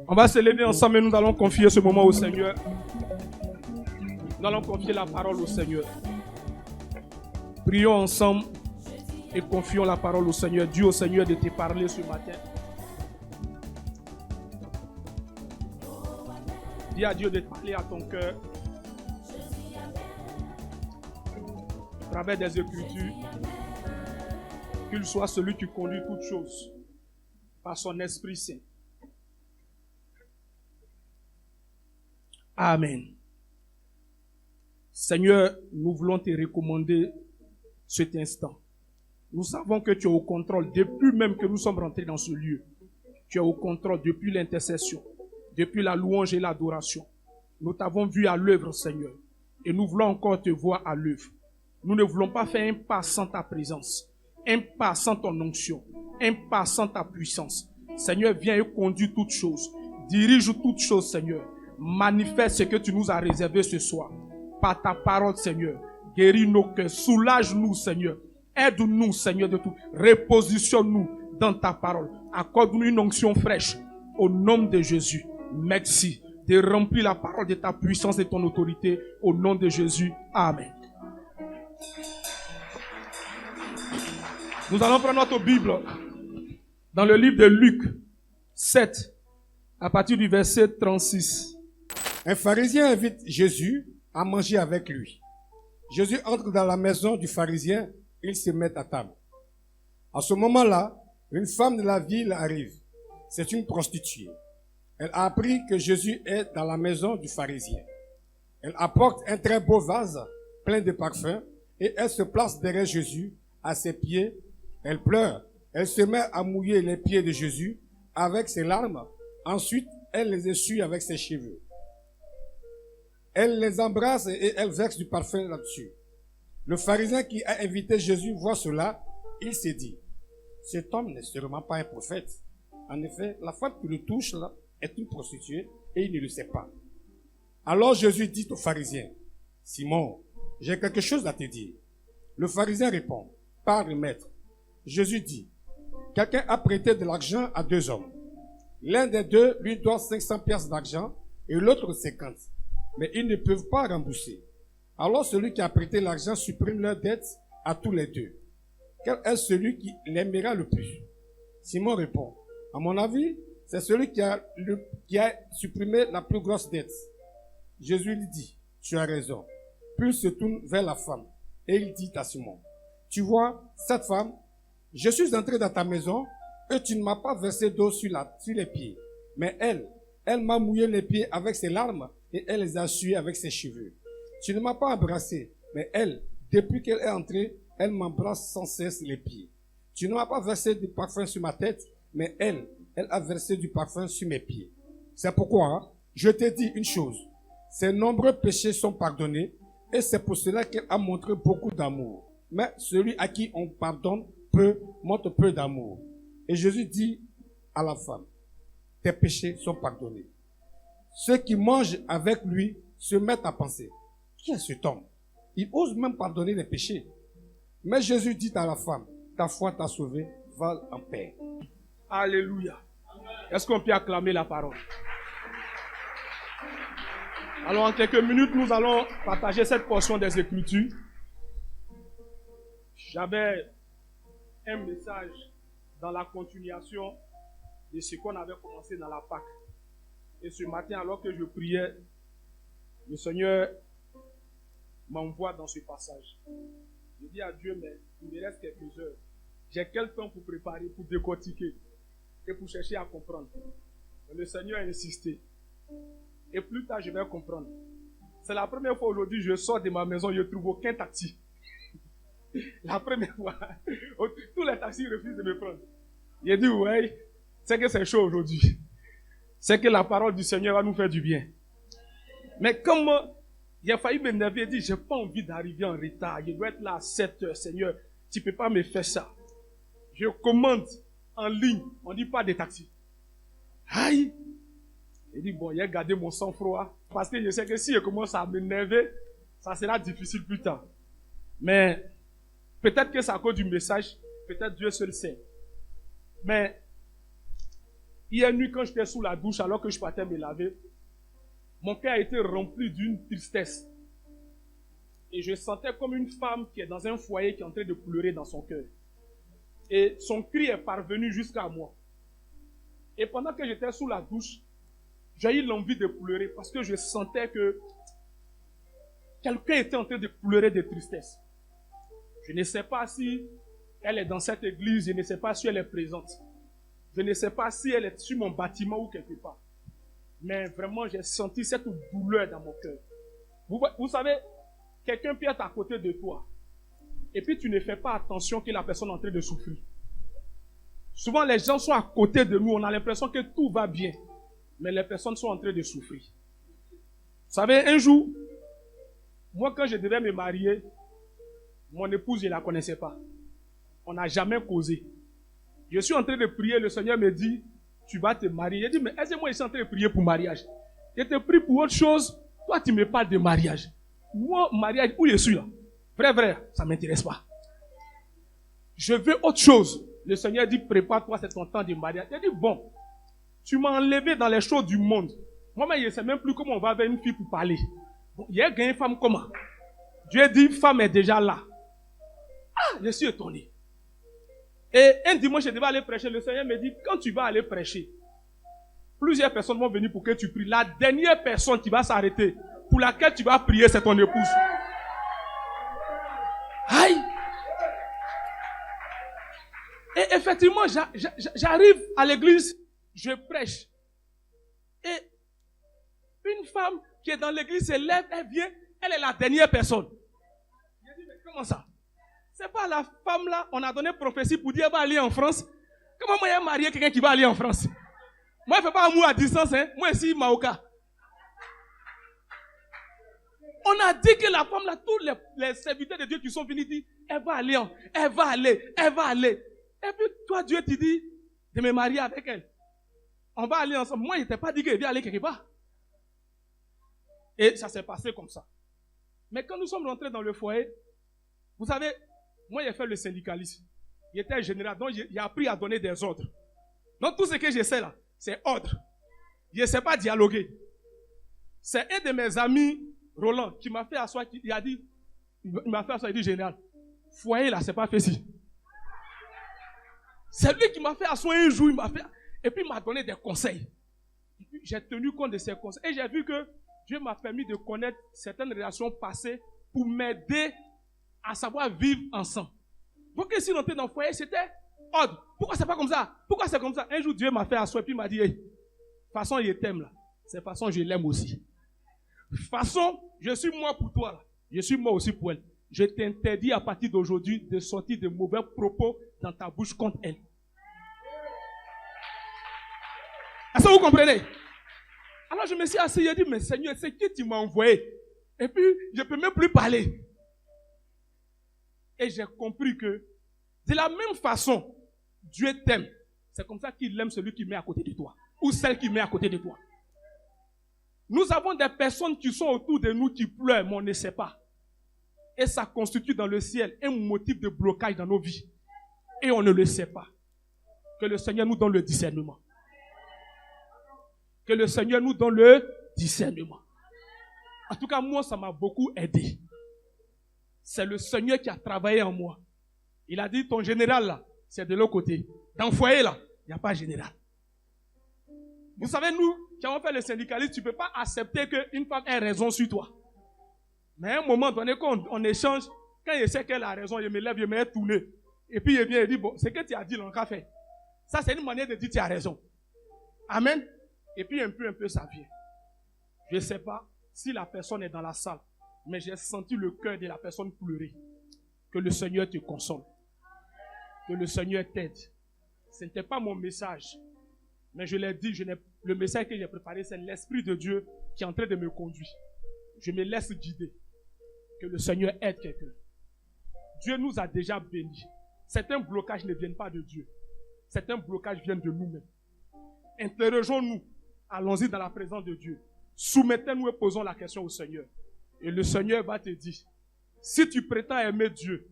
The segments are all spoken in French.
On va se lever ensemble et nous allons confier ce moment au Seigneur. Nous allons confier la parole au Seigneur. Prions ensemble et confions la parole au Seigneur. Dis au Seigneur de te parler ce matin. Dis à Dieu de te parler à ton cœur. À travers des Écritures. Qu'il soit celui qui conduit toutes choses par son Esprit Saint. Amen. Seigneur, nous voulons te recommander cet instant. Nous savons que tu es au contrôle depuis même que nous sommes rentrés dans ce lieu. Tu es au contrôle depuis l'intercession, depuis la louange et l'adoration. Nous t'avons vu à l'œuvre, Seigneur, et nous voulons encore te voir à l'œuvre. Nous ne voulons pas faire un pas sans ta présence, un pas sans ton onction, un pas sans ta puissance. Seigneur, viens et conduis toutes choses. Dirige toutes choses, Seigneur. Manifeste ce que tu nous as réservé ce soir. Par ta parole, Seigneur. Guéris nos cœurs. Soulage-nous, Seigneur. Aide-nous, Seigneur, de tout. Repositionne-nous dans ta parole. Accorde-nous une onction fraîche. Au nom de Jésus. Merci de remplir la parole de ta puissance et de ton autorité. Au nom de Jésus. Amen. Nous allons prendre notre Bible dans le livre de Luc 7, à partir du verset 36. Un pharisien invite Jésus à manger avec lui. Jésus entre dans la maison du pharisien, ils se mettent à table. À ce moment-là, une femme de la ville arrive. C'est une prostituée. Elle a appris que Jésus est dans la maison du pharisien. Elle apporte un très beau vase plein de parfums et elle se place derrière Jésus, à ses pieds. Elle pleure. Elle se met à mouiller les pieds de Jésus avec ses larmes. Ensuite, elle les essuie avec ses cheveux. Elle les embrasse et elle verse du parfum là-dessus. Le pharisien qui a invité Jésus voit cela. Il s'est dit, cet homme n'est sûrement pas un prophète. En effet, la femme qui le touche là est une prostituée et il ne le sait pas. Alors Jésus dit au pharisien, Simon, j'ai quelque chose à te dire. Le pharisien répond, parle maître. Jésus dit, quelqu'un a prêté de l'argent à deux hommes. L'un des deux lui doit 500 pièces d'argent et l'autre 50. Mais ils ne peuvent pas rembourser. Alors celui qui a prêté l'argent supprime leur dette à tous les deux. Quel est celui qui l'aimera le plus? Simon répond, à mon avis, c'est celui qui a supprimé la plus grosse dette. Jésus lui dit, tu as raison. Puis il se tourne vers la femme et il dit à Simon, tu vois, cette femme, je suis entré dans ta maison et tu ne m'as pas versé d'eau sur les pieds. Mais elle m'a mouillé les pieds avec ses larmes et elle les a essuyés avec ses cheveux. Tu ne m'as pas embrassé, mais elle, depuis qu'elle est entrée, elle m'embrasse sans cesse les pieds. Tu ne m'as pas versé du parfum sur ma tête, mais elle a versé du parfum sur mes pieds. C'est pourquoi je te dis une chose, ses nombreux péchés sont pardonnés et c'est pour cela qu'elle a montré beaucoup d'amour. Mais celui à qui on pardonne peu, montre peu d'amour. Et Jésus dit à la femme, tes péchés sont pardonnés. Ceux qui mangent avec lui se mettent à penser, qui est cet homme? Il ose même pardonner les péchés. Mais Jésus dit à la femme, ta foi t'a sauvé, va en paix. Alléluia. Est-ce qu'on peut acclamer la parole? Alors en quelques minutes, nous allons partager cette portion des Écritures. J'avais un message dans la continuation de ce qu'on avait commencé dans la Pâque. Et ce matin, alors que je priais, le Seigneur m'envoie dans ce passage. Je dis à Dieu, mais il me reste quelques heures. J'ai quel temps pour préparer, pour décortiquer et pour chercher à comprendre. Mais le Seigneur a insisté. Et plus tard, je vais comprendre. C'est la première fois aujourd'hui, je sors de ma maison, je ne trouve aucun taxi. La première fois, tous les taxis refusent de me prendre. J'ai dit, ouais, c'est que c'est chaud aujourd'hui. C'est que la parole du Seigneur va nous faire du bien. Mais comme j'ai failli m'énerver et dire, j'ai pas envie d'arriver en retard. Je dois être là à 7 heures, Seigneur. Tu peux pas me faire ça. Je commande en ligne. On dit pas de taxi. Aïe! J'ai dit, bon, j'ai gardé mon sang-froid. Parce que je sais que si je commence à m'énerver, ça sera difficile plus tard. Mais peut-être que c'est à cause du message. Peut-être Dieu seul sait. Mais Hier nuit, quand j'étais sous la douche, alors que je partais me laver, mon cœur a été rempli d'une tristesse. Et je sentais comme une femme qui est dans un foyer qui est en train de pleurer dans son cœur. Et son cri est parvenu jusqu'à moi. Et pendant que j'étais sous la douche, j'ai eu l'envie de pleurer parce que je sentais que quelqu'un était en train de pleurer de tristesse. Je ne sais pas si elle est dans cette église, je ne sais pas si elle est présente. Je ne sais pas si elle est sur mon bâtiment ou quelque part. Mais vraiment, j'ai senti cette douleur dans mon cœur. Vous savez, quelqu'un peut être à côté de toi. Et puis tu ne fais pas attention que la personne est en train de souffrir. Souvent, les gens sont à côté de nous, on a l'impression que tout va bien. Mais les personnes sont en train de souffrir. Vous savez, un jour, moi quand je devais me marier, mon épouse, je ne la connaissais pas. On n'a jamais causé. Je suis en train de prier, le Seigneur me dit, tu vas te marier. J'ai dit, mais est-ce que moi je suis en train de prier pour mariage? Je te prie pour autre chose, toi tu me parles de mariage. Moi, mariage, où je suis là? Vrai, ça ne m'intéresse pas. Je veux autre chose. Le Seigneur dit, prépare-toi, c'est ton temps de mariage. J'ai dit, bon, tu m'as enlevé dans les choses du monde. Moi-même, je ne sais même plus comment on va vers une fille pour parler. Bon, il y a une femme comment? Dieu dit, femme est déjà là. Ah, je suis étonné. Et un dimanche, je devais aller prêcher. Le Seigneur me dit, quand tu vas aller prêcher, plusieurs personnes vont venir pour que tu pries. La dernière personne qui va s'arrêter, pour laquelle tu vas prier, c'est ton épouse. Aïe! Et effectivement, j'arrive à l'église, je prêche. Et une femme qui est dans l'église se lève, elle vient, elle est la dernière personne. Je dis, mais comment ça? C'est pas la femme là, on a donné prophétie pour dire elle va aller en France. Comment moi j'ai marié quelqu'un qui va aller en France? Moi je fais pas amour à distance, hein. Moi ici, Maoka. On a dit que la femme là, tous les serviteurs de Dieu qui sont venus disent, elle va aller. Et puis toi Dieu te dit de me marier avec elle. On va aller ensemble. Moi je t'ai pas dit qu'elle vient aller quelque part. Et ça s'est passé comme ça. Mais quand nous sommes rentrés dans le foyer, vous savez, moi, j'ai fait le syndicalisme. Il était général, donc j'ai appris à donner des ordres. Donc, tout ce que je sais là, c'est ordre. Je ne sais pas dialoguer. C'est un de mes amis, Roland, qui m'a fait asseoir, il m'a fait asseoir, il dit, général, foyer là, c'est pas facile. C'est lui qui m'a fait asseoir un jour, et puis il m'a donné des conseils. Et puis, j'ai tenu compte de ces conseils. Et j'ai vu que Dieu m'a permis de connaître certaines relations passées pour m'aider à savoir vivre ensemble. Donc, si on était dans le foyer, c'était ordre. Pourquoi c'est pas comme ça? Pourquoi c'est comme ça? Un jour, Dieu m'a fait asseoir et puis il m'a dit, hey, de toute façon, il t'aime là. C'est de toute façon, je l'aime aussi. De toute façon, je suis moi pour toi là. Je suis moi aussi pour elle. Je t'interdis à partir d'aujourd'hui de sortir de mauvais propos dans ta bouche contre elle. Est-ce que vous comprenez? Alors, je me suis assis et dit, mais Seigneur, c'est qui tu m'as envoyé? Et puis, je ne peux même plus parler. Et j'ai compris que de la même façon, Dieu t'aime. C'est comme ça qu'il aime celui qui met à côté de toi. Ou celle qui met à côté de toi. Nous avons des personnes qui sont autour de nous qui pleurent, mais on ne sait pas. Et ça constitue dans le ciel un motif de blocage dans nos vies. Et on ne le sait pas. Que le Seigneur nous donne le discernement. Que le Seigneur nous donne le discernement. En tout cas, moi, ça m'a beaucoup aidé. C'est le Seigneur qui a travaillé en moi. Il a dit, ton général là, c'est de l'autre côté. Dans le foyer là, il n'y a pas de général. Vous savez, nous, qui avons fait le syndicalisme, tu ne peux pas accepter qu'une femme ait raison sur toi. Mais à un moment donné, quand on échange, quand je sais qu'elle a raison, je me lève, je me mets tourner. Et puis il vient et dit, bon, c'est que tu as dit, l'on a fait. Ça, c'est une manière de dire, tu as raison. Amen. Et puis un peu, ça vient. Je ne sais pas si la personne est dans la salle. Mais j'ai senti le cœur de la personne pleurer. Que le Seigneur te console. Que le Seigneur t'aide. Ce n'était pas mon message. Mais je l'ai dit, le message que j'ai préparé, c'est l'Esprit de Dieu qui est en train de me conduire. Je me laisse guider. Que le Seigneur aide quelqu'un. Dieu nous a déjà bénis. Certains blocages ne viennent pas de Dieu. Certains blocages viennent de nous-mêmes. Interrogeons-nous. Allons-y dans la présence de Dieu. Soumettez-nous et posons la question au Seigneur. Et le Seigneur va te dire, si tu prétends aimer Dieu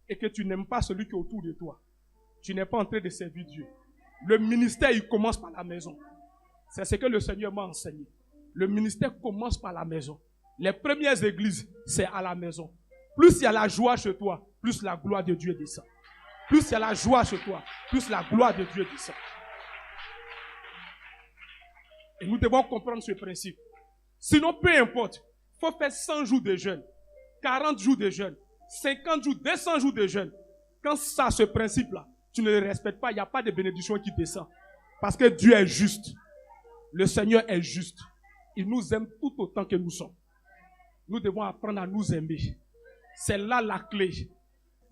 et que tu n'aimes pas celui qui est autour de toi, tu n'es pas en train de servir Dieu. Le ministère, il commence par la maison. C'est ce que le Seigneur m'a enseigné. Le ministère commence par la maison. Les premières églises, c'est à la maison. Plus il y a la joie chez toi, plus la gloire de Dieu descend. Plus il y a la joie chez toi, plus la gloire de Dieu descend. Et nous devons comprendre ce principe. Sinon, peu importe, il faut faire 100 jours de jeûne, 40 jours de jeûne, 50 jours, 200 jours de jeûne. Quand ça, ce principe-là, tu ne le respectes pas, il n'y a pas de bénédiction qui descend. Parce que Dieu est juste. Le Seigneur est juste. Il nous aime tout autant que nous sommes. Nous devons apprendre à nous aimer. C'est là la clé.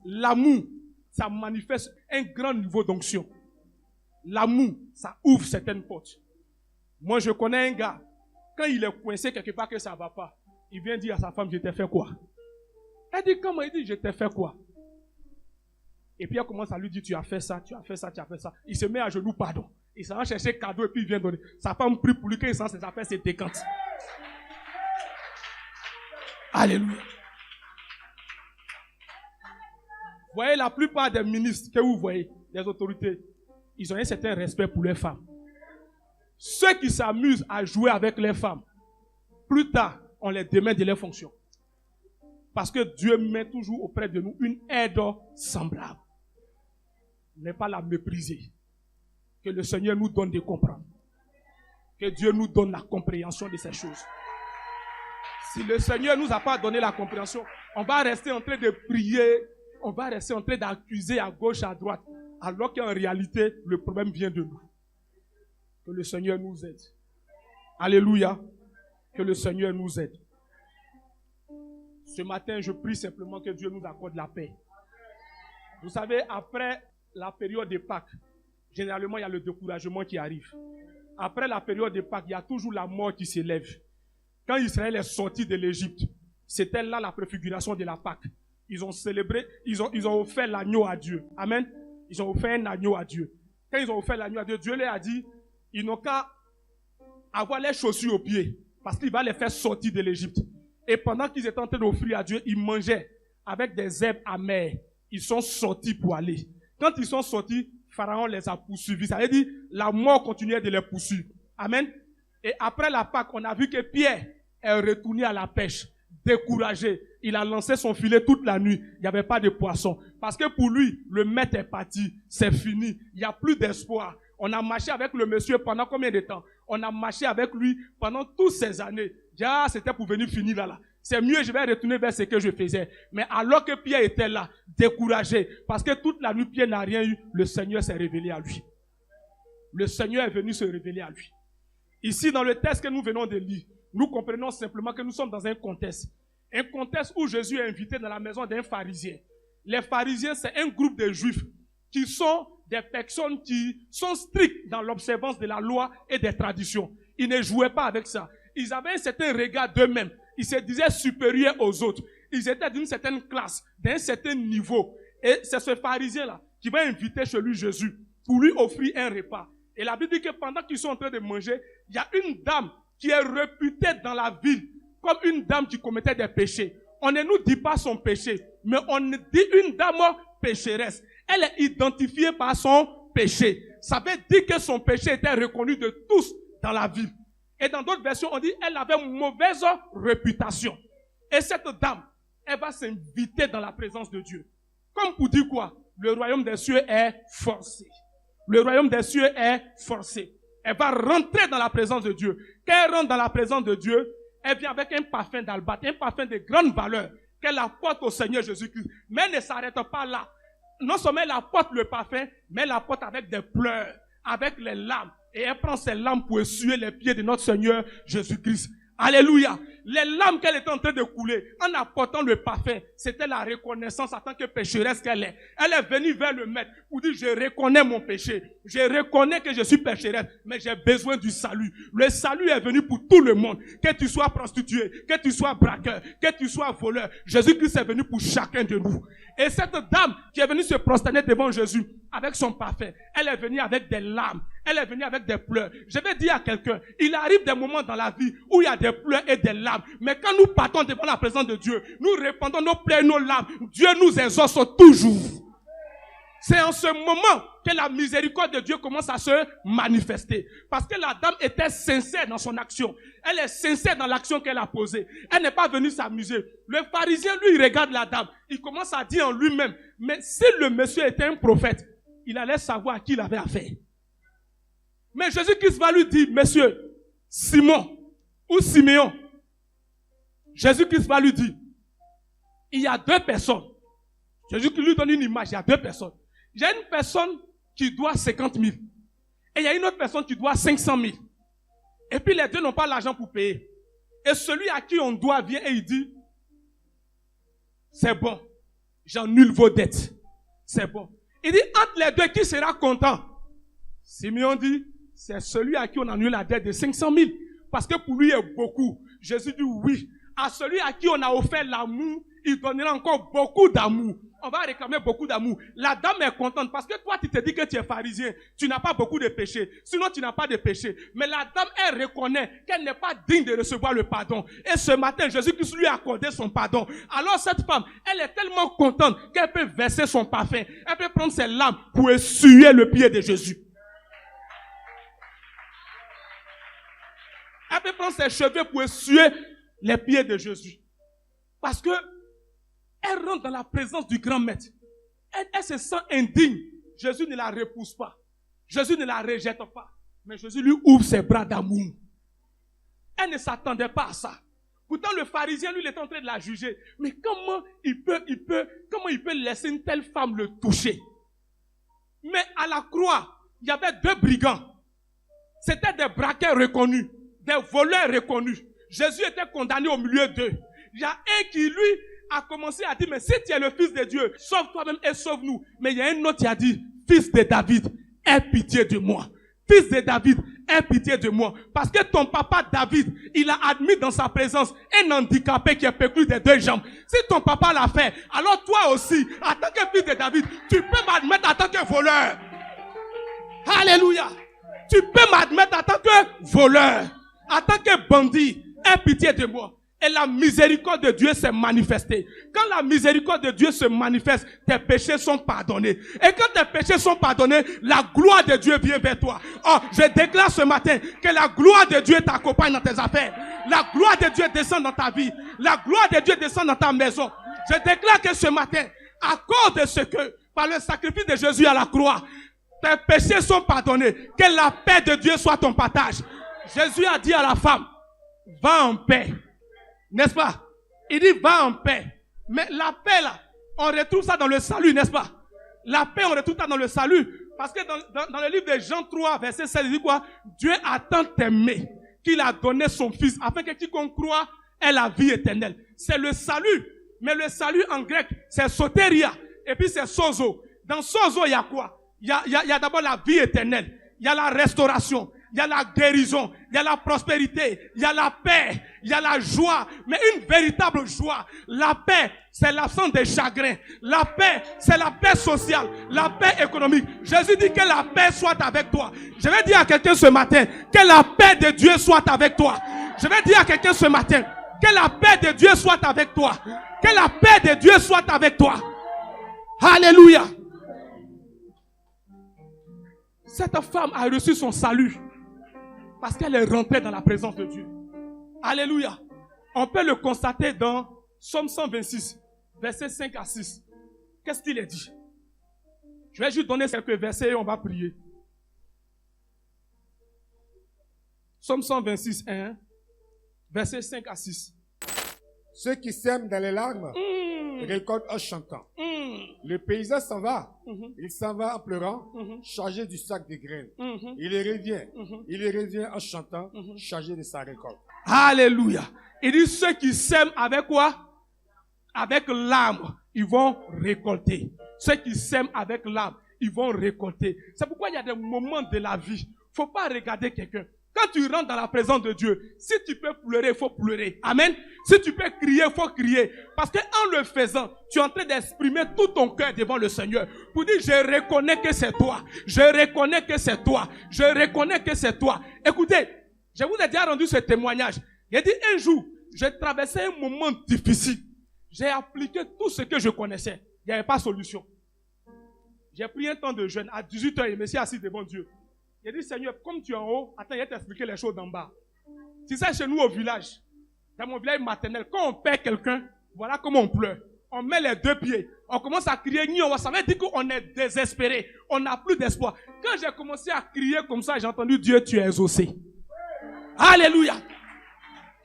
L'amour, ça manifeste un grand niveau d'onction. L'amour, ça ouvre certaines portes. Moi, je connais un gars, quand il est coincé quelque part que ça ne va pas, il vient dire à sa femme, je t'ai fait quoi? Elle dit, comment? Il dit, je t'ai fait quoi? Et puis elle commence à lui dire, tu as fait ça, tu as fait ça, tu as fait ça. Il se met à genoux, pardon. Il s'en va chercher cadeau et puis il vient donner. Sa femme prie pour lui, quand il sent ses affaires, c'est décante. Alléluia. Vous voyez, la plupart des ministres que vous voyez, des autorités, ils ont un certain respect pour les femmes. Ceux qui s'amusent à jouer avec les femmes, plus tard, on les démet de leurs fonctions. Parce que Dieu met toujours auprès de nous une aide semblable. Ne pas la mépriser. Que le Seigneur nous donne de comprendre. Que Dieu nous donne la compréhension de ces choses. Si le Seigneur ne nous a pas donné la compréhension, on va rester en train de prier, on va rester en train d'accuser à gauche, à droite, alors qu'en réalité, le problème vient de nous. Que le Seigneur nous aide. Alléluia. Que le Seigneur nous aide. Ce matin, je prie simplement que Dieu nous accorde la paix. Vous savez, après la période de Pâques, généralement, il y a le découragement qui arrive. Après la période de Pâques, il y a toujours la mort qui s'élève. Quand Israël est sorti de l'Égypte, c'était là la préfiguration de la Pâque. Ils ont célébré, ils ont offert l'agneau à Dieu. Amen. Ils ont offert un agneau à Dieu. Quand ils ont offert l'agneau à Dieu, Dieu leur a dit, ils n'ont qu'à avoir les chaussures aux pieds, parce qu'il va les faire sortir de l'Égypte. Et pendant qu'ils étaient en train d'offrir à Dieu, ils mangeaient avec des herbes amères. Ils sont sortis pour aller. Quand ils sont sortis, Pharaon les a poursuivis. Ça veut dire, la mort continuait de les poursuivre. Amen. Et après la Pâque, on a vu que Pierre est retourné à la pêche, découragé. Il a lancé son filet toute la nuit. Il n'y avait pas de poisson. Parce que pour lui, le maître est parti. C'est fini. Il n'y a plus d'espoir. On a marché avec le monsieur pendant combien de temps? On a marché avec lui pendant toutes ces années. Ah, c'était pour venir finir là. C'est mieux, je vais retourner vers ce que je faisais. Mais alors que Pierre était là, découragé, parce que toute la nuit, Pierre n'a rien eu, le Seigneur s'est révélé à lui. Le Seigneur est venu se révéler à lui. Ici, dans le texte que nous venons de lire, nous comprenons simplement que nous sommes dans un contexte. Un contexte où Jésus est invité dans la maison d'un pharisien. Les pharisiens, c'est un groupe de juifs qui sont des personnes qui sont strictes dans l'observance de la loi et des traditions. Ils ne jouaient pas avec ça. Ils avaient un certain regard d'eux-mêmes. Ils se disaient supérieurs aux autres. Ils étaient d'une certaine classe, d'un certain niveau. Et c'est ce pharisien-là qui va inviter chez lui Jésus pour lui offrir un repas. Et la Bible dit que pendant qu'ils sont en train de manger, il y a une dame qui est réputée dans la ville comme une dame qui commettait des péchés. On ne nous dit pas son péché, mais on dit une dame pécheresse. Elle est identifiée par son péché. Ça veut dire que son péché était reconnu de tous dans la ville. Et dans d'autres versions, on dit qu'elle avait une mauvaise réputation. Et cette dame, elle va s'inviter dans la présence de Dieu. Comme pour dire quoi? Le royaume des cieux est forcé. Le royaume des cieux est forcé. Elle va rentrer dans la présence de Dieu. Quand elle rentre dans la présence de Dieu, elle vient avec un parfum d'albâtre, un parfum de grande valeur, qu'elle apporte au Seigneur Jésus-Christ. Mais elle ne s'arrête pas là. Non seulement elle apporte le parfum, mais elle apporte avec des pleurs, avec les larmes. Et elle prend ses larmes pour essuyer les pieds de notre Seigneur Jésus-Christ. Alléluia. Les larmes qu'elle était en train de couler en apportant le parfum, c'était la reconnaissance en tant que pécheresse qu'elle est. Elle est venue vers le maître pour dire, je reconnais mon péché. Je reconnais que je suis pécheresse, mais j'ai besoin du salut. Le salut est venu pour tout le monde. Que tu sois prostitué, que tu sois braqueur, que tu sois voleur. Jésus-Christ est venu pour chacun de nous. Et cette dame qui est venue se prosterner devant Jésus avec son parfum, elle est venue avec des larmes. Elle est venue avec des pleurs. Je vais dire à quelqu'un, il arrive des moments dans la vie où il y a des pleurs et des larmes. Mais quand nous partons devant la présence de Dieu, nous répandons nos pleurs et nos larmes. Dieu nous exauce toujours. C'est en ce moment que la miséricorde de Dieu commence à se manifester. Parce que la dame était sincère dans son action. Elle est sincère dans l'action qu'elle a posée. Elle n'est pas venue s'amuser. Le pharisien, lui, il regarde la dame. Il commence à dire en lui-même, mais si le monsieur était un prophète, il allait savoir à qui il avait affaire. Mais Jésus-Christ va lui dire, monsieur, Simon ou Siméon, Jésus-Christ va lui dire, il y a deux personnes. Jésus-Christ lui donne une image, il y a deux personnes. Il y a une personne qui doit 50 000. Et il y a une autre personne qui doit 500 000. Et puis les deux n'ont pas l'argent pour payer. Et celui à qui on doit vient et il dit, c'est bon, j'annule vos dettes. C'est bon. Il dit, entre les deux, qui sera content? Simeon dit, c'est celui à qui on annule la dette de 500 000. Parce que pour lui, il y a beaucoup. Jésus dit oui. À celui à qui on a offert l'amour, il donnera encore beaucoup d'amour. On va réclamer beaucoup d'amour. La dame est contente parce que toi, tu te dis que tu es pharisien. Tu n'as pas beaucoup de péchés. Sinon, tu n'as pas de péchés. Mais la dame, elle reconnaît qu'elle n'est pas digne de recevoir le pardon. Et ce matin, Jésus-Christ lui a accordé son pardon. Alors cette femme, elle est tellement contente qu'elle peut verser son parfum. Elle peut prendre ses larmes pour essuyer le pied de Jésus. Elle peut prendre ses cheveux pour essuyer les pieds de Jésus. Parce que elle rentre dans la présence du grand maître. Elle se sent indigne. Jésus ne la repousse pas. Jésus ne la rejette pas. Mais Jésus lui ouvre ses bras d'amour. Elle ne s'attendait pas à ça. Pourtant, le pharisien, lui, il est en train de la juger. Mais comment il peut laisser une telle femme le toucher? Mais à la croix, il y avait deux brigands. C'était des braqueurs reconnus, des voleurs reconnus. Jésus était condamné au milieu d'eux. Il y a un qui, lui, a commencé à dire, mais si tu es le fils de Dieu, sauve toi-même et sauve-nous. Mais il y a un autre qui a dit, fils de David, aie pitié de moi. Fils de David, aie pitié de moi. Parce que ton papa David, il a admis dans sa présence un handicapé qui est perclus des deux jambes. Si ton papa l'a fait, alors toi aussi, en tant que fils de David, tu peux m'admettre en tant que voleur. Alléluia. Tu peux m'admettre en tant que voleur, en tant que bandit. Aie pitié de moi. Et la miséricorde de Dieu s'est manifestée. Quand la miséricorde de Dieu se manifeste, tes péchés sont pardonnés. Et quand tes péchés sont pardonnés, la gloire de Dieu vient vers toi. Oh, je déclare ce matin que la gloire de Dieu t'accompagne dans tes affaires. La gloire de Dieu descend dans ta vie. La gloire de Dieu descend dans ta maison. Je déclare que ce matin, à cause de ce que, par le sacrifice de Jésus à la croix, tes péchés sont pardonnés. Que la paix de Dieu soit ton partage. Jésus a dit à la femme, va en paix. N'est-ce pas? Il dit, va en paix. Mais la paix, là, on retrouve ça dans le salut, n'est-ce pas? La paix, on retrouve ça dans le salut. Parce que dans le livre de Jean 3, verset 16, il dit quoi? Dieu a tant aimé qu'il a donné son Fils, afin que quiconque croit ait la vie éternelle. C'est le salut. Mais le salut en grec, c'est soteria. Et puis c'est sozo. Dans sozo, il y a quoi? Il y a d'abord la vie éternelle. Il y a la restauration. Il y a la guérison, il y a la prospérité, il y a la paix, il y a la joie, mais une véritable joie. La paix, c'est l'absence des chagrins. La paix, c'est la paix sociale, la paix économique. Jésus dit que la paix soit avec toi. Je vais dire à quelqu'un ce matin, que la paix de Dieu soit avec toi. Je vais dire à quelqu'un ce matin, que la paix de Dieu soit avec toi. Que la paix de Dieu soit avec toi. Alléluia. Cette femme a reçu son salut. Parce qu'elle est rentrée dans la présence de Dieu. Alléluia. On peut le constater dans Psaume 126, versets 5 à 6. Qu'est-ce qu'il est dit? Je vais juste donner quelques versets et on va prier. Psaume 126, 1, versets 5 à 6. Ceux qui sèment dans les larmes récoltent en chantant. Le paysan s'en va. Il s'en va en pleurant, chargé du sac de graines. Il revient en chantant, chargé de sa récolte. Alléluia. Il dit ceux qui sèment avec quoi? Avec l'âme, ils vont récolter. Ceux qui sèment avec l'âme, ils vont récolter. C'est pourquoi il y a des moments de la vie. Il ne faut pas regarder quelqu'un. Quand tu rentres dans la présence de Dieu, si tu peux pleurer, il faut pleurer. Amen. Si tu peux crier, il faut crier. Parce qu'en le faisant, tu es en train d'exprimer tout ton cœur devant le Seigneur. Pour dire, je reconnais que c'est toi. Je reconnais que c'est toi. Je reconnais que c'est toi. Écoutez, je vous ai déjà rendu ce témoignage. Il a dit, un jour, j'ai traversé un moment difficile. J'ai appliqué tout ce que je connaissais. Il n'y avait pas de solution. J'ai pris un temps de jeûne. À 18h, je me suis assis devant Dieu. J'ai dit, Seigneur, comme tu es en haut, attends, je vais t'expliquer les choses d'en bas. C'est ça chez nous au village. Dans mon village maternel, quand on perd quelqu'un, voilà comment on pleure. On met les deux pieds. On commence à crier, ça veut dire qu'on est désespéré. On n'a plus d'espoir. Quand j'ai commencé à crier comme ça, j'ai entendu Dieu, tu es exaucé. Alléluia.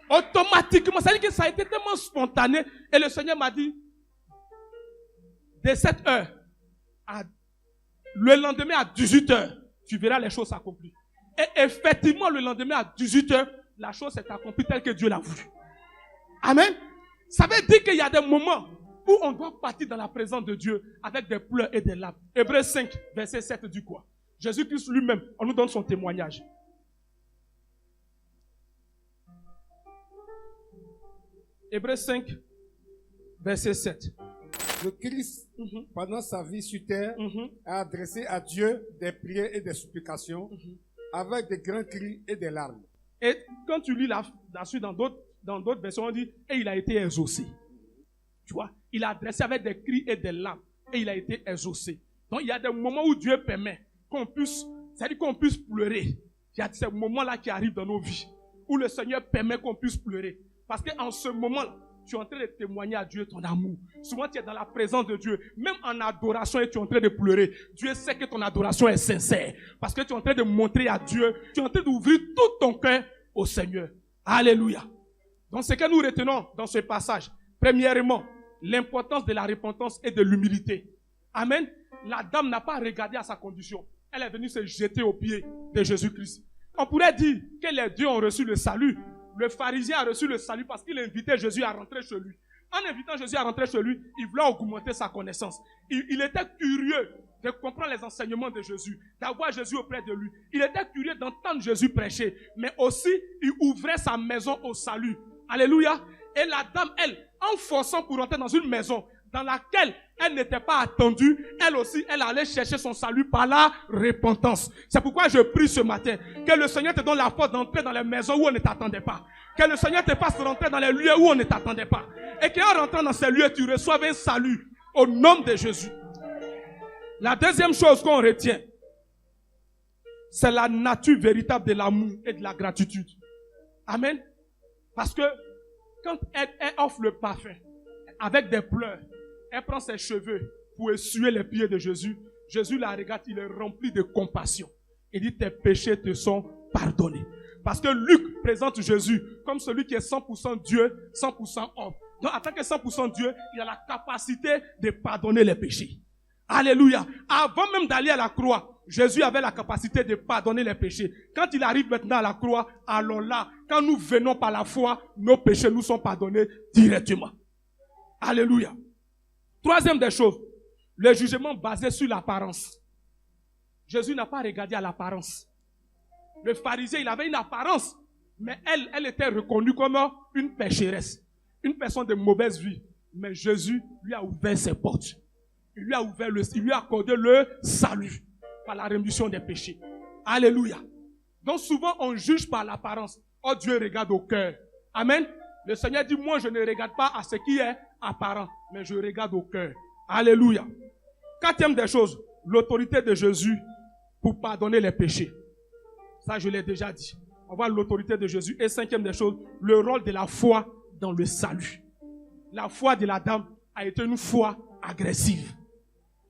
Automatiquement, ça veut dire que ça a été tellement spontané. Et le Seigneur m'a dit, de 7h, le lendemain à 18h, tu verras les choses s'accomplir. Et effectivement, le lendemain à 18h, la chose s'est accomplie telle que Dieu l'a voulu. Amen. Ça veut dire qu'il y a des moments où on doit partir dans la présence de Dieu avec des pleurs et des larmes. Hébreux 5, verset 7 dit quoi? Jésus-Christ lui-même, on nous donne son témoignage. Hébreux 5, verset 7. Le Christ, pendant sa vie sur terre, a adressé à Dieu des prières et des supplications avec des grands cris et des larmes. Et quand tu lis là-dessus dans d'autres versions, on dit, et il a été exaucé. Tu vois, il a adressé avec des cris et des larmes, et il a été exaucé. Donc il y a des moments où Dieu permet qu'on puisse, c'est-à-dire qu'on puisse pleurer. Il y a ces moments-là qui arrivent dans nos vies, où le Seigneur permet qu'on puisse pleurer. Parce qu'en ce moment-là, tu es en train de témoigner à Dieu ton amour. Souvent, tu es dans la présence de Dieu. Même en adoration, et tu es en train de pleurer. Dieu sait que ton adoration est sincère. Parce que tu es en train de montrer à Dieu. Tu es en train d'ouvrir tout ton cœur au Seigneur. Alléluia. Donc, ce que nous retenons dans ce passage, premièrement, l'importance de la repentance et de l'humilité. Amen. La dame n'a pas regardé à sa condition. Elle est venue se jeter aux pieds de Jésus-Christ. On pourrait dire que les deux ont reçu le salut. Le pharisien a reçu le salut parce qu'il invitait Jésus à rentrer chez lui. En invitant Jésus à rentrer chez lui, il voulait augmenter sa connaissance. Il était curieux de comprendre les enseignements de Jésus, d'avoir Jésus auprès de lui. Il était curieux d'entendre Jésus prêcher, mais aussi il ouvrait sa maison au salut. Alléluia. Et la dame, elle, en forçant pour rentrer dans une maison dans laquelle elle n'était pas attendue, elle aussi, elle allait chercher son salut par la repentance. C'est pourquoi je prie ce matin que le Seigneur te donne la force d'entrer dans les maisons où on ne t'attendait pas. Que le Seigneur te fasse rentrer dans les lieux où on ne t'attendait pas. Et qu'en rentrant dans ces lieux, tu reçoives un salut au nom de Jésus. La deuxième chose qu'on retient, c'est la nature véritable de l'amour et de la gratitude. Amen. Parce que quand elle offre le parfum avec des pleurs, elle prend ses cheveux pour essuyer les pieds de Jésus. Jésus la regarde, il est rempli de compassion. Il dit, tes péchés te sont pardonnés. Parce que Luc présente Jésus comme celui qui est 100% Dieu, 100% homme. Donc, en tant que 100% Dieu, il a la capacité de pardonner les péchés. Alléluia. Avant même d'aller à la croix, Jésus avait la capacité de pardonner les péchés. Quand il arrive maintenant à la croix, allons là. Quand nous venons par la foi, nos péchés nous sont pardonnés directement. Alléluia. Troisième des choses, le jugement basé sur l'apparence. Jésus n'a pas regardé à l'apparence. Le pharisien, il avait une apparence, mais elle était reconnue comme une pécheresse, une personne de mauvaise vie. Mais Jésus lui a ouvert ses portes. Il lui a accordé le salut par la rémission des péchés. Alléluia. Donc souvent on juge par l'apparence. Oh, Dieu regarde au cœur. Amen. Le Seigneur dit, moi je ne regarde pas à ce qui est apparent, mais je regarde au cœur. Alléluia. Quatrième des choses, l'autorité de Jésus pour pardonner les péchés. Ça, je l'ai déjà dit. On voit l'autorité de Jésus. Et cinquième des choses, le rôle de la foi dans le salut. La foi de la dame a été une foi agressive.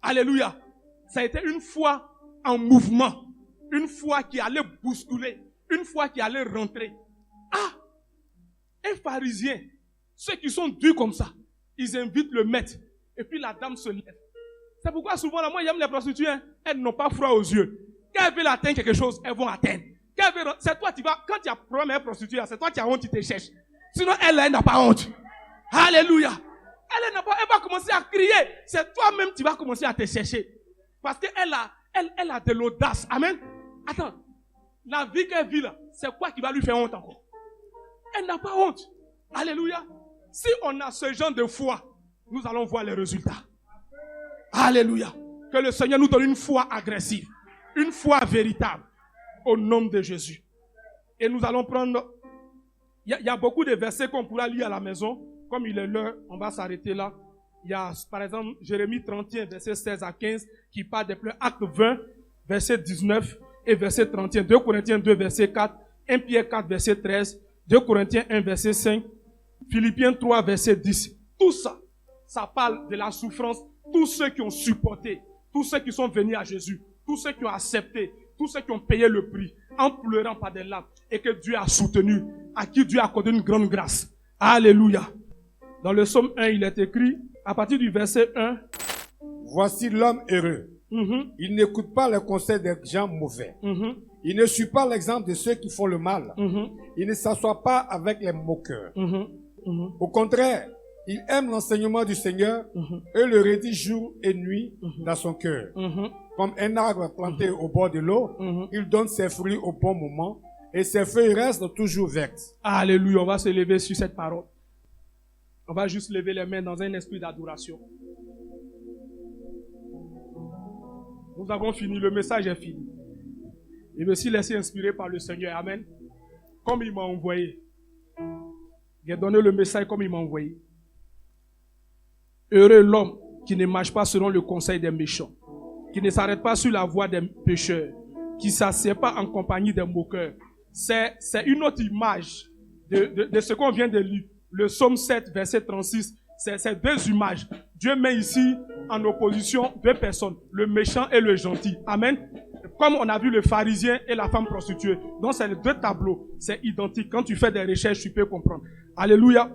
Alléluia. Ça a été une foi en mouvement. Une foi qui allait bousculer. Une foi qui allait rentrer. Ah! Un pharisien, ceux qui sont durs comme ça, ils invitent le maître. Et puis la dame se lève. C'est pourquoi souvent, moi j'aime les prostituées, hein, elles n'ont pas froid aux yeux. Quand elles veulent atteindre quelque chose, elles vont atteindre. C'est toi, quand tu as problème avec une prostituée, c'est toi qui as honte, tu te cherches. Sinon, elle n'a pas honte. Alléluia. Elle va commencer à crier. C'est toi-même qui vas commencer à te chercher. Parce qu'elle a de l'audace. Amen. Attends. La vie qu'elle vit là, c'est quoi qui va lui faire honte encore? Elle n'a pas honte. Alléluia. Si on a ce genre de foi, nous allons voir les résultats. Alléluia. Que le Seigneur nous donne une foi agressive. Une foi véritable. Au nom de Jésus. Et nous allons prendre... Il y a beaucoup de versets qu'on pourra lire à la maison. Comme il est l'heure, on va s'arrêter là. Il y a, par exemple, Jérémie 31, verset 16 à 15, qui parle des pleurs. Acte 20, verset 19 et verset 31. 2 Corinthiens 2, verset 4. 1 Pierre 4, verset 13. 2 Corinthiens 1, verset 5. Philippiens 3, verset 10. Tout ça, ça parle de la souffrance. Tous ceux qui ont supporté, tous ceux qui sont venus à Jésus, tous ceux qui ont accepté, tous ceux qui ont payé le prix, en pleurant par des larmes, et que Dieu a soutenu, à qui Dieu a accordé une grande grâce. Alléluia. Dans le psaume 1, il est écrit, à partir du verset 1, voici l'homme heureux. Il n'écoute pas les conseils des gens mauvais. Il ne suit pas l'exemple de ceux qui font le mal. Il ne s'assoit pas avec les moqueurs. Au contraire, il aime l'enseignement du Seigneur et le rédige jour et nuit dans son cœur. Comme un arbre planté au bord de l'eau, il donne ses fruits au bon moment et ses feuilles restent toujours vertes. Alléluia, on va se lever sur cette parole. On va juste lever les mains dans un esprit d'adoration. Nous avons fini, le message est fini. Je me suis laissé inspirer par le Seigneur, amen. Comme il m'a envoyé. J'ai donné le message comme il m'a envoyé. Heureux l'homme qui ne marche pas selon le conseil des méchants, qui ne s'arrête pas sur la voie des pécheurs, qui ne s'assied pas en compagnie des moqueurs. C'est une autre image de ce qu'on vient de lire. Le psaume 7, verset 36, c'est deux images. Dieu met ici en opposition deux personnes, le méchant et le gentil. Amen. Comme on a vu le pharisien et la femme prostituée. Donc c'est les deux tableaux. C'est identique. Quand tu fais des recherches, tu peux comprendre. Alléluia.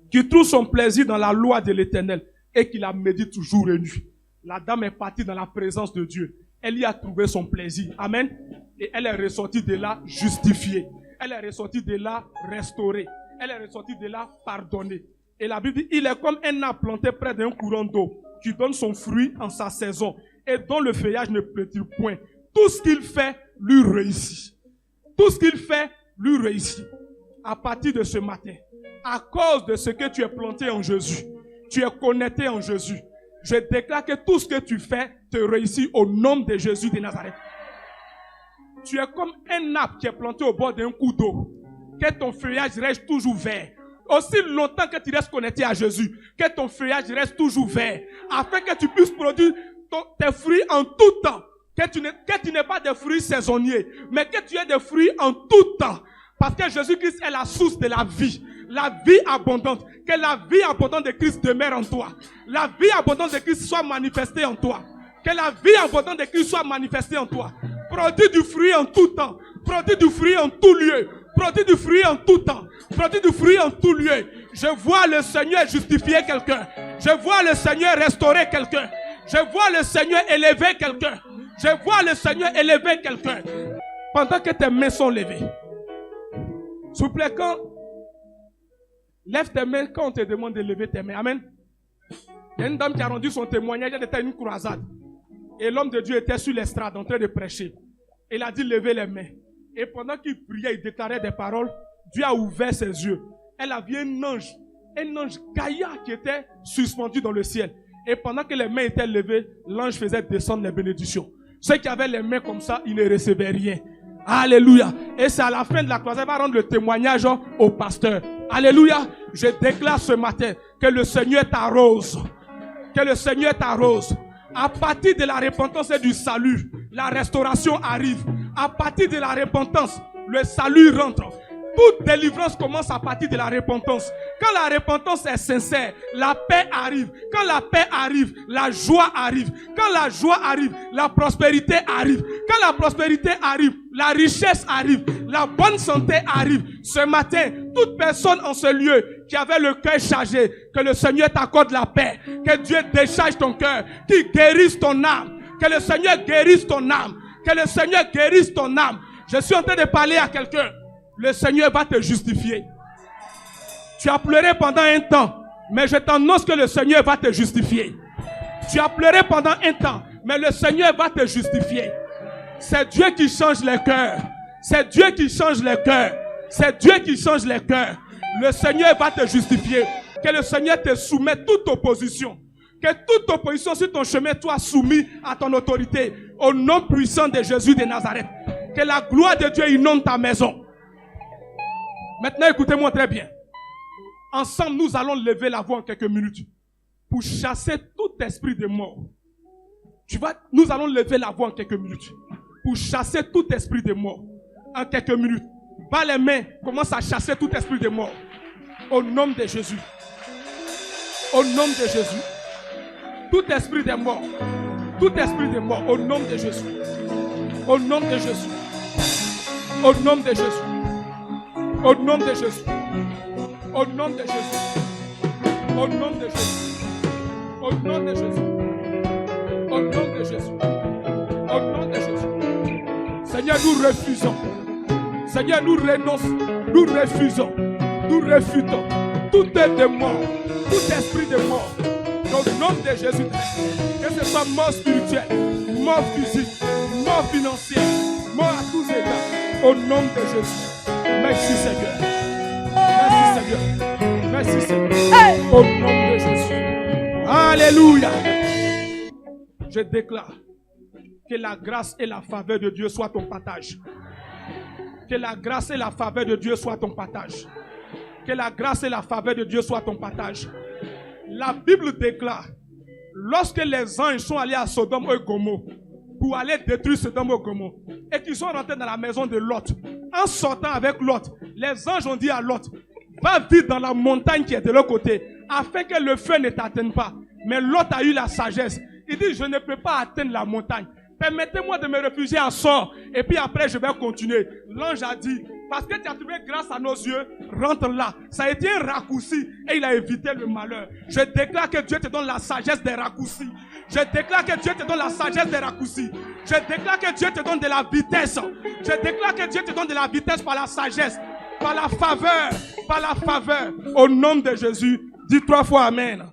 Qui trouve son plaisir dans la loi de l'Éternel et qui la médite jour et nuit. La dame est partie dans la présence de Dieu. Elle y a trouvé son plaisir. Amen. Et elle est ressortie de là justifiée. Elle est ressortie de là restaurée. Elle est ressortie de là pardonnée. Et la Bible dit, il est comme un arbre planté près d'un courant d'eau qui donne son fruit en sa saison et dont le feuillage ne pétille point. Tout ce qu'il fait lui réussit. Tout ce qu'il fait lui réussit. À partir de ce matin, à cause de ce que tu es planté en Jésus, tu es connecté en Jésus, je déclare que tout ce que tu fais te réussit au nom de Jésus de Nazareth. Tu es comme un arbre qui est planté au bord d'un cours d'eau, que ton feuillage reste toujours vert. Aussi longtemps que tu restes connecté à Jésus, que ton feuillage reste toujours vert, afin que tu puisses produire tes fruits en tout temps. Que tu n'aies pas de fruits saisonniers, mais que tu aies des fruits en tout temps. Parce que Jésus-Christ est la source de la vie abondante. Que la vie abondante de Christ demeure en toi. La vie abondante de Christ soit manifestée en toi. Que la vie abondante de Christ soit manifestée en toi. Produis du fruit en tout temps. Produis du fruit en tout lieu. Produis du fruit en tout temps. Produis du fruit en tout lieu. Je vois le Seigneur justifier quelqu'un. Je vois le Seigneur restaurer quelqu'un. Je vois le Seigneur élever quelqu'un. Je vois le Seigneur élever quelqu'un. Pendant que tes mains sont levées. S'il vous plaît, lève tes mains quand on te demande de lever tes mains. Amen. Il y a une dame qui a rendu son témoignage. Elle était à une croisade. Et l'homme de Dieu était sur l'estrade en train de prêcher. Il a dit lever les mains. Et pendant qu'il priait, il déclarait des paroles. Dieu a ouvert ses yeux. Elle a vu un ange gaillard qui était suspendu dans le ciel. Et pendant que les mains étaient levées, l'ange faisait descendre les bénédictions. Ceux qui avaient les mains comme ça, ils ne recevaient rien. Alléluia. Et c'est à la fin de la croisade, il va rendre le témoignage au pasteur. Alléluia. Je déclare ce matin que le Seigneur t'arrose. Que le Seigneur t'arrose. À partir de la repentance et du salut, la restauration arrive. À partir de la repentance, le salut rentre. Toute délivrance commence à partir de la repentance. Quand la repentance est sincère, la paix arrive. Quand la paix arrive, la joie arrive. Quand la joie arrive, la prospérité arrive. Quand la prospérité arrive, la richesse arrive. La bonne santé arrive. Ce matin, toute personne en ce lieu qui avait le cœur chargé, que le Seigneur t'accorde la paix. Que Dieu décharge ton cœur. Qu'il guérisse ton âme. Que le Seigneur guérisse ton âme. Que le Seigneur guérisse ton âme. Je suis en train de parler à quelqu'un. Le Seigneur va te justifier. Tu as pleuré pendant un temps, mais je t'annonce que le Seigneur va te justifier. Tu as pleuré pendant un temps, mais le Seigneur va te justifier. C'est Dieu qui change les cœurs. C'est Dieu qui change les cœurs. C'est Dieu qui change les cœurs. Le Seigneur va te justifier. Que le Seigneur te soumette toute opposition. Que toute opposition sur ton chemin soit soumise à ton autorité. Au nom puissant de Jésus de Nazareth. Que la gloire de Dieu inonde ta maison. Maintenant, écoutez-moi très bien. Ensemble, nous allons lever la voix en quelques minutes. pour chasser tout esprit de mort. Nous allons lever la voix en quelques minutes pour chasser tout esprit de mort. En quelques minutes. Bas les mains, commence à chasser tout esprit de mort. Au nom de Jésus. Au nom de Jésus. Tout esprit de mort. Tout esprit de mort. Au nom de Jésus. Au nom de Jésus. Au nom de Jésus. Au nom de Jésus. Au nom de Jésus. Au nom de Jésus. Au nom de Jésus. Au nom de Jésus. Au nom de Jésus. Seigneur, nous refusons. Seigneur, nous renonçons. Nous refusons. Nous refutons toute œuvre de mort, tout esprit de mort. Au nom de Jésus, que ce soit mort spirituelle, mort physique, mort financière, mort à tous égards. Au nom de Jésus. Merci Seigneur. Merci Seigneur. Merci Seigneur. Au nom de Jésus. Alléluia. Je déclare que la grâce et la faveur de Dieu soient ton partage. Que la grâce et la faveur de Dieu soient ton partage. Que la grâce et la faveur de Dieu soient ton partage. La Bible déclare, lorsque les anges sont allés à Sodome et Gomorrhe pour aller détruire Sodome et Gomorrhe et qu'ils sont rentrés dans la maison de Lot, en sortant avec Lot, les anges ont dit à Lot, va vite dans la montagne qui est de l'autre côté, afin que le feu ne t'atteigne pas. Mais Lot a eu la sagesse. Il dit, je ne peux pas atteindre la montagne. Permettez-moi de me réfugier à Sor. Et puis après, je vais continuer. L'ange a dit, parce que tu as trouvé grâce à nos yeux, rentre là. Ça a été un raccourci et il a évité le malheur. Je déclare que Dieu te donne la sagesse des raccourcis. Je déclare que Dieu te donne la sagesse des raccourcis. Je déclare que Dieu te donne de la vitesse. Je déclare que Dieu te donne de la vitesse par la sagesse, par la faveur, par la faveur. Au nom de Jésus, dis 3 fois Amen.